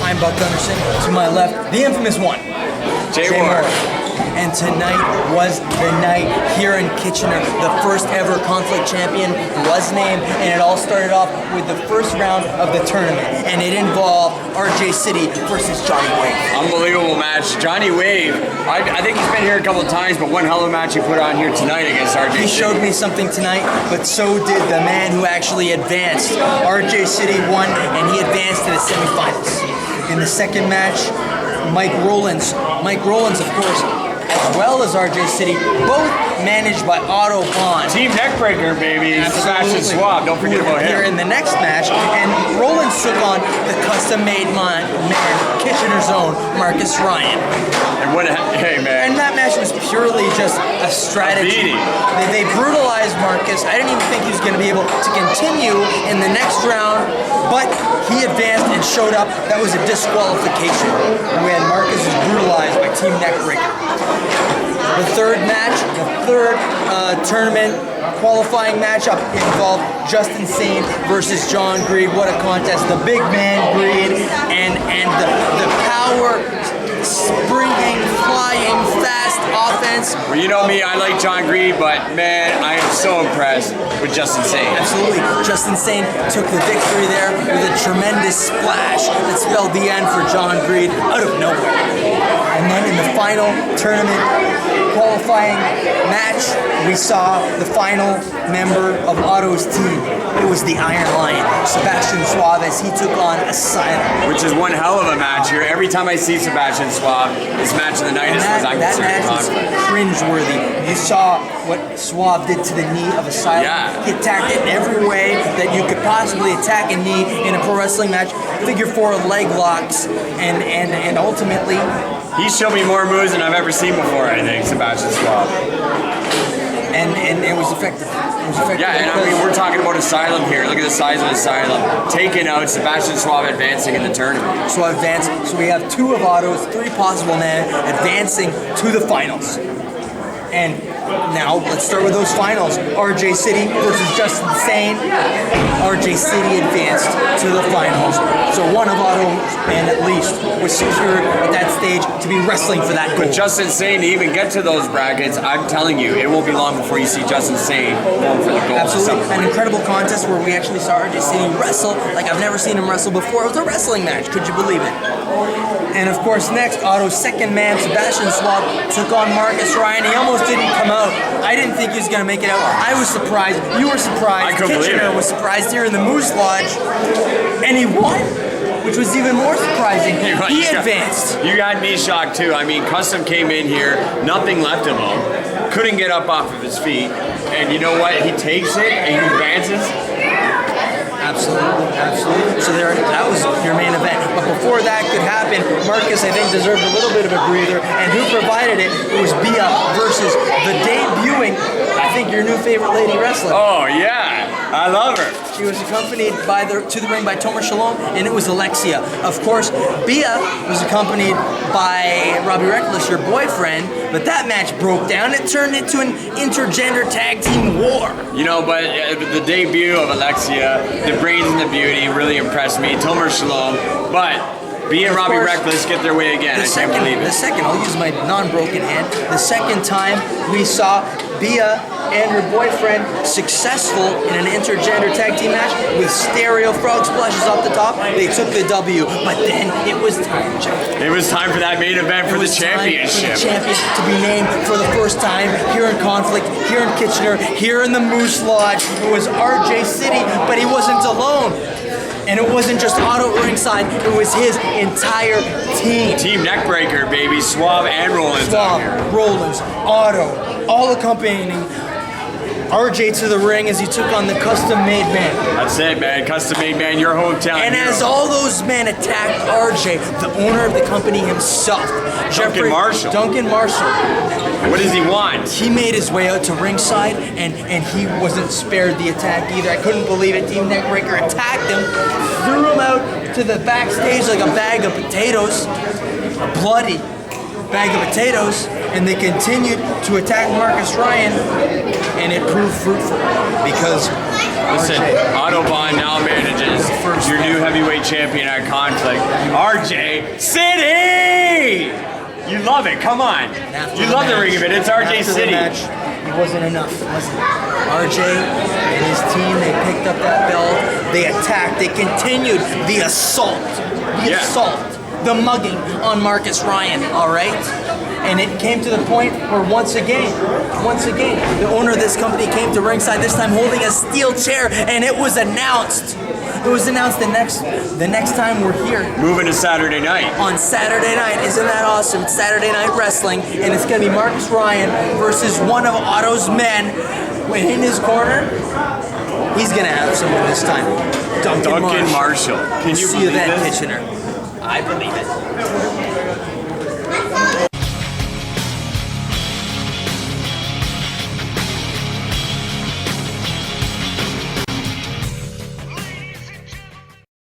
I'm Buck Gunderson. To my left, the infamous one, Jay Moore. And tonight was the night here in Kitchener. The first ever Conflict champion was named, and it all started off with the first round of the tournament, and it involved RJ City versus Johnny Wave. Unbelievable match. Johnny Wave, I think he's been here a couple of times, but one hell of a match he put on here tonight against RJ He City. showed me something tonight, but so did the man who actually advanced. RJ City won, and he advanced to the semifinals. In the second match, Mike Rowlands, of course, as well as RJ City, both managed by Otto Bond. Team neckbreaker, baby. Sebastian Schwab, don't forget about Here him. in the next match, and Rowlands took on the custom-made man, Kitchener's own Marcus Ryan. And what, hey man. And that match was purely just a strategy. They brutalized Marcus. I didn't even think he was going to be able to continue in the next round, but he advanced and showed up. That was a disqualification when Marcus was brutalized by Team Neckbreaker. The third match, the third tournament qualifying matchup involved Justin Sane versus John Greed. What a contest. The big man Greed and the power springing, flying, fast offense. Well, you know me, I like John Greed, but man, I am so impressed with Justin Sane. Absolutely. Justin Sane took the victory there with a tremendous splash that spelled the end for John Greed out of nowhere. And then in the final tournament qualifying match, we saw the final member of Otto's team. It was the Iron Lion, Sebastian Schwab, as he took on Asylum. Which is one hell of a match here. Every time I see Sebastian Schwab, this match of the night is as I'm that concerned. match was cringeworthy. You saw what Schwab did to the knee of Asylum. Yeah. He attacked it in every way that you could possibly attack a knee in a pro wrestling match. Figure four leg locks, and ultimately, He showed me more moves than I've ever seen before, I think, Sebastian Schwab. and it was effective. It was effective. Yeah, and I mean, we're talking about Asylum here. Look at the size of Asylum. Taking out Sebastian Schwab advancing in the tournament. So advance. So we have two of Otto's, three possible men advancing to the finals. And now let's start with those finals. RJ City versus Justin Sane. RJ City advanced to the finals. So one of Otto's men at least was secured at that stage to be wrestling for that goal. But Justin Sane, to even get to those brackets, I'm telling you, it won't be long before you see Justin Sane going for the gold. Absolutely. An incredible contest where we actually saw RJ City wrestle like I've never seen him wrestle before. It was a wrestling match. Could you believe it? And of course, next, Otto's second man, Sebastian Schwab, took on Marcus Ryan. He almost didn't come out. I didn't think he was going to make it out. I was surprised. You were surprised. I couldn't believe Kitchener it. was surprised here in the Moose Lodge. And he won, which was even more surprising. He advanced. You got me shocked too. I mean, Custom came in here, nothing left of him, couldn't get up off of his feet, and you know what? He takes it and he advances. Absolutely, absolutely. So that was your main event. But before that could happen, Marcus, I think, deserved a little bit of a breather. And who provided it? It was Bia versus the debuting, I think, your new favorite lady wrestler. Oh yeah, I love her. She was accompanied to the ring by Tomer Shalom, and it was Alexia. Of course, Bia was accompanied by Robbie Reckless, your boyfriend, but that match broke down. It turned into an intergender tag team war. You know, but the debut of Alexia, the brains and the beauty really impressed me. Tomer Shalom, but Bia and Robbie Reckless get their way again. I can't believe it. I'll use my non-broken hand. The second time we saw Bia and her boyfriend successful in an intergender tag team match with stereo frog splashes off the top. They took the W, but then it was time, Jeff. It was time for that main event for the championship. For the champion to be named for the first time here in Conflict, here in Kitchener, here in the Moose Lodge. It was RJ City, but he wasn't alone. And it wasn't just Otto ringside, it was his entire team. Team Neckbreaker, baby. Schwab and Rowlands out here. Schwab, Rowlands, Otto, all accompanying RJ to the ring as he took on the custom-made man. That's it, man. Custom-made man, your hometown And hero. as all those men attacked RJ, the owner of the company himself, Duncan Marshall. Duncan Marshall, What does he want? he made his way out to ringside, and he wasn't spared the attack either. I couldn't believe it. Team Neckbreaker attacked him, threw him out to the backstage like a bag of potatoes, a bloody bag of potatoes, and they continued to attack Marcus Ryan, and it proved fruitful because Listen, Autobahn now manages your new heavyweight champion at Conflict, RJ City! You love it, come on. You love the ring of it, it's RJ City. It wasn't enough, was it? RJ and his team, they picked up that belt, they attacked, they continued the assault, the mugging on Marcus Ryan, all right? And it came to the point where once again, the owner of this company came to ringside, this time holding a steel chair, and it was announced. It was announced the next time we're here. Moving to Saturday night. On Saturday night. Isn't that awesome? It's Saturday Night Wrestling, and it's going to be Marcus Ryan versus one of Otto's men. In his corner, he's going to have someone this time. Duncan Marshall. Can you see believe that, this? Kitchener? I believe it.